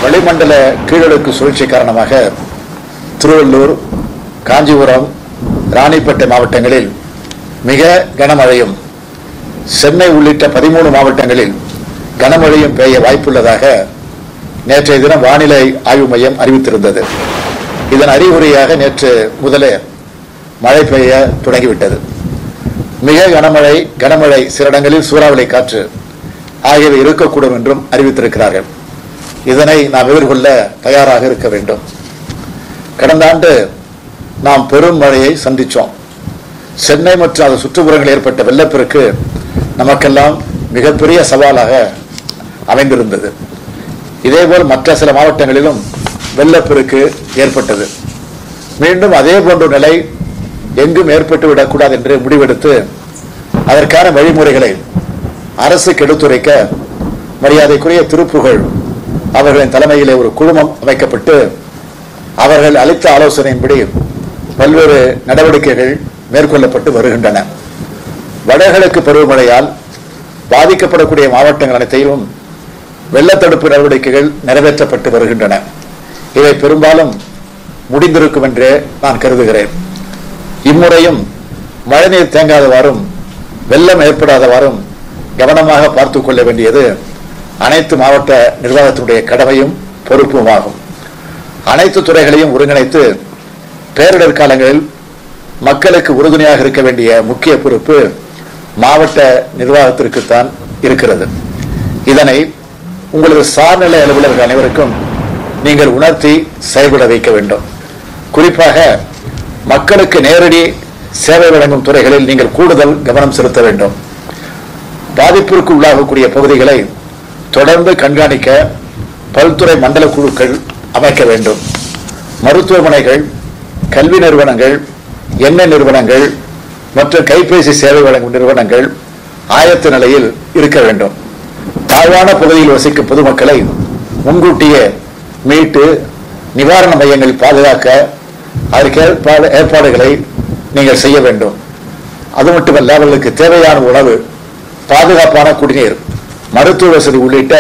வளிமண்டல கீழடுக்கு சுழற்சி காரணமாக திருவள்ளூர், காஞ்சிபுரம், ராணிப்பேட்டை மாவட்டங்களில் மிக கனமழையும், சென்னை உள்ளிட்ட 13 மாவட்டங்களில் கனமழையும் பெய்ய வாய்ப்புள்ளதாக நேற்றைய தினம் வானிலை ஆய்வு மையம் அறிவித்திருந்தது. இதன் அறிகுறியாக நேற்று முதலே மழை பெய்ய தொடங்கிவிட்டது. மிக கனமழை, சில இடங்களில் சூறாவளி காற்று ஆகியவை இருக்கக்கூடும் என்றும் அறிவித்திருக்கிறார்கள். இதனை நாம் எதிர்கொள்ள தயாராக இருக்க வேண்டும். கடந்த ஆண்டு நாம் பெரும் மழையை சந்தித்தோம். சென்னை மற்றும் அதன் சுற்றுப்புறங்களில் ஏற்பட்ட வெள்ளப்பெருக்கு நமக்கெல்லாம் மிகப்பெரிய சவாலாக அமைந்திருந்தது. இதேபோல் மற்ற சில மாவட்டங்களிலும் வெள்ளப்பெருக்கு ஏற்பட்டது. மீண்டும் அதே போன்ற நிலை எங்கும் ஏற்பட்டு விடக்கூடாது என்று முடிவெடுத்து அதற்கான வழிமுறைகளை அரசுக்கு எடுத்துரைக்க மரியாதைக்குரிய திருப்புகழ் அவர்களின் தலைமையிலே ஒரு குழுமம் அமைக்கப்பட்டு அவர்கள் அளித்த ஆலோசனையின்படி பல்வேறு நடவடிக்கைகள் மேற்கொள்ளப்பட்டு வருகின்றன. வடகிழக்கு பருவமழையால் பாதிக்கப்படக்கூடிய மாவட்டங்கள் அனைத்தையும் வெள்ளத்தடுப்பு நடவடிக்கைகள் நிறைவேற்றப்பட்டு வருகின்றன. இவை பெரும்பாலும் முடிந்திருக்கும் என்றே நான் கருதுகிறேன். இம்முறையும் மழைநீர் தேங்காதவாறும் வெள்ளம் ஏற்படாதவாறும் கவனமாக பார்த்துக் கொள்ள வேண்டியது அனைத்து மாவட்ட நிர்வாகத்தினுடைய கடமையும் பொறுப்புமாகும். அனைத்து துறைகளையும் ஒருங்கிணைத்து பேரிடர் காலங்களில் மக்களுக்கு உறுதுணையாக இருக்க வேண்டிய முக்கிய பொறுப்பு மாவட்ட நிர்வாகத்திற்குத்தான் இருக்கிறது. இதனை உங்களது சார்நிலை அலுவலர்கள் அனைவருக்கும் நீங்கள் உணர்த்தி செயல்பட வைக்க வேண்டும். குறிப்பாக மக்களுக்கு நேரடி சேவை வழங்கும் துறைகளில் நீங்கள் கூடுதல் கவனம் செலுத்த வேண்டும். பாதிப்பிற்கு உள்ளாகக்கூடிய பகுதிகளை தொடர்ந்து கண்காணிக்க பல்துறை மண்டல குழுக்கள் அமைக்க வேண்டும். மருத்துவமனைகள், கல்வி நிறுவனங்கள், எண்ணெய் நிறுவனங்கள் மற்றும் கைபேசி சேவை வழங்கும் நிறுவனங்கள் ஆயத்த நிலையில் இருக்க வேண்டும். தாழ்வான பகுதியில் வசிக்கும் பொதுமக்களை முன்கூட்டியே மீட்டு நிவாரண மையங்கள் பாதுகாக்க அதற்கு ஏற்பாடுகளை நீங்கள் செய்ய வேண்டும். அது மட்டுமல்ல, அவர்களுக்கு தேவையான உணவு, பாதுகாப்பான குடிநீர், மருத்துவ வசதி உள்ளிட்ட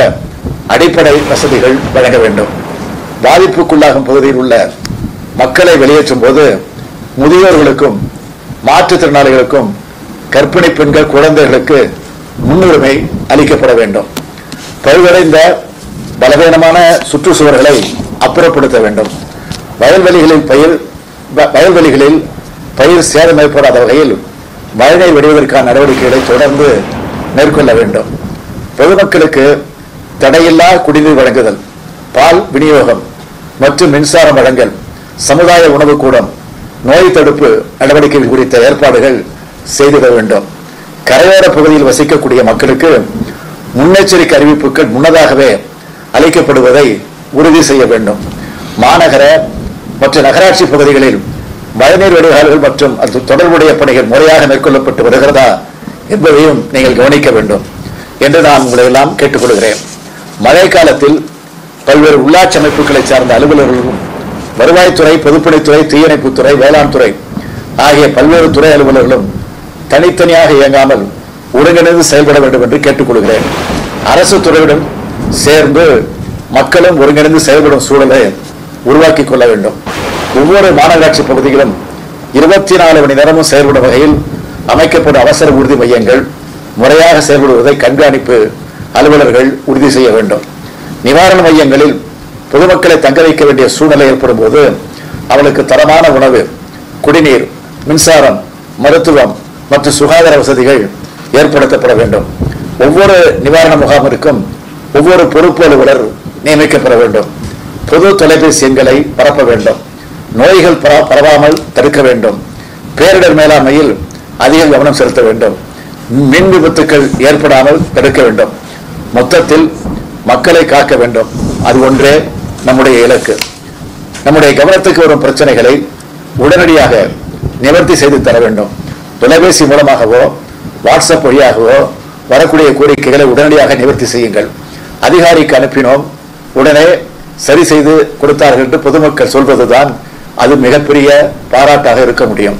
அடிப்படை வசதிகள் வழங்க வேண்டும். பாதிப்புக்குள்ளாகும் பகுதியில் உள்ள மக்களை வெளியேற்றும் போது முதியோர்களுக்கும் மாற்றுத்திறனாளிகளுக்கும் கர்ப்பிணி பெண்கள், குழந்தைகளுக்கு முன்னுரிமை அளிக்கப்பட வேண்டும். பழுதடைந்த பலவீனமான சுற்றுச்சுவர்களை அப்புறப்படுத்த வேண்டும். வயல்வெளிகளில் பயிர் சேதம் ஏற்படாத வகையில் மழைநீர் விடுவதற்கான நடவடிக்கைகளை தொடர்ந்து மேற்கொள்ள வேண்டும். பொதுமக்களுக்கு தடையில்லா குடிநீர் வழங்குதல், பால் விநியோகம் மற்றும் மின்சாரம் வழங்கல், சமுதாய உணவு கூடம், நோய் தடுப்பு நடவடிக்கைகள் குறித்த ஏற்பாடுகள் செய்திட வேண்டும். கரையோர பகுதியில் வசிக்கக்கூடிய மக்களுக்கு முன்னெச்சரிக்கை அறிவிப்புகள் முன்னதாகவே அளிக்கப்படுவதை உறுதி செய்ய வேண்டும். மாநகர மற்றும் நகராட்சி பகுதிகளில் மழைநீர் வடிகால்கள் மற்றும் அது தொடர்புடைய பணிகள் முறையாக மேற்கொள்ளப்பட்டு வருகிறதா என்பதையும் நீங்கள் கவனிக்க வேண்டும் என்று நான் உங்களை எல்லாம் கேட்டுக்கொள்கிறேன். மழை காலத்தில் பல்வேறு உள்ளாட்சி அமைப்புகளை சார்ந்த அலுவலர்களும், வருவாய்த்துறை, பொதுப்பணித்துறை, தீயணைப்புத்துறை, வேளாண் துறை ஆகிய பல்வேறு துறை அலுவலர்களும் தனித்தனியாக இயங்காமல் ஒருங்கிணைந்து செயல்பட வேண்டும் என்று கேட்டுக்கொள்கிறேன். அரசு துறையுடன் சேர்ந்து மக்களும் ஒருங்கிணைந்து செயல்படும் சூழலை உருவாக்கி கொள்ள வேண்டும். ஒவ்வொரு மாநகராட்சி பகுதியிலும் 24 மணி நேரமும் செயல்படும் வகையில் அமைக்கப்படும் அவசர உறுதி மையங்கள் முறையாக செயல்படுவதை கண்காணிப்பு அலுவலர்கள் உறுதி செய்ய வேண்டும். நிவாரண மையங்களில் பொதுமக்களை தங்க வைக்க வேண்டிய சூழ்நிலை ஏற்படும் போது அவர்களுக்கு தரமான உணவு, குடிநீர், மின்சாரம், மருத்துவம் மற்றும் சுகாதார வசதிகள் ஏற்படுத்தப்பட வேண்டும். ஒவ்வொரு நிவாரண முகாமிற்கும் ஒவ்வொரு பொறுப்பு அலுவலர் நியமிக்கப்பட வேண்டும். பொது தொலைபேசி எண்களை பரப்ப வேண்டும். நோய்கள் பரவாமல் தடுக்க வேண்டும். பேரிடர் மேலாண்மையில் அதிக கவனம் செலுத்த வேண்டும். மின் விபத்துக்கள் ஏற்படாமல் தடுக்க வேண்டும். மொத்தத்தில் மக்களை காக்க வேண்டும். அது ஒன்றே நம்முடைய இலக்கு. நம்முடைய கவனத்துக்கு வரும் பிரச்சனைகளை உடனடியாக நிவர்த்தி செய்து தர வேண்டும். தொலைபேசி மூலமாகவோ வாட்ஸ்அப் வழியாகவோ வரக்கூடிய கோரிக்கைகளை உடனடியாக நிவர்த்தி செய்யுங்கள். அதிகாரிக்கு அனுப்பினோம், உடனே சரி செய்து கொடுத்தார்கள் என்று பொதுமக்கள் சொல்வதுதான் அது மிகப்பெரிய பாராட்டாக இருக்க முடியும்.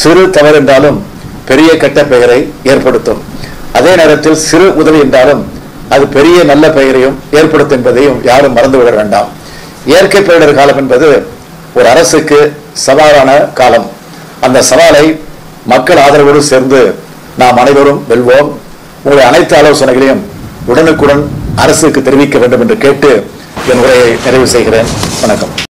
சிறு தவறு என்றாலும் பெரிய கெட்ட பெயரை ஏற்படுத்தும். அதே நேரத்தில் சிறு உதவி என்றாலும் அது பெரிய நல்ல பெயரையும் ஏற்படுத்தும் என்பதையும் யாரும் மறந்துவிட வேண்டாம். இயற்கை பேரிடர் காலம் என்பது ஒரு அரசுக்கு சவாலான காலம். அந்த சவாலை மக்கள் ஆதரவோடு சேர்ந்து நாம் அனைவரும் வெல்வோம். உங்களுடைய அனைத்து ஆலோசனைகளையும் உடனுக்குடன் அரசுக்கு தெரிவிக்க வேண்டும் என்று கேட்டு என் உரையை நிறைவு செய்கிறேன். வணக்கம்.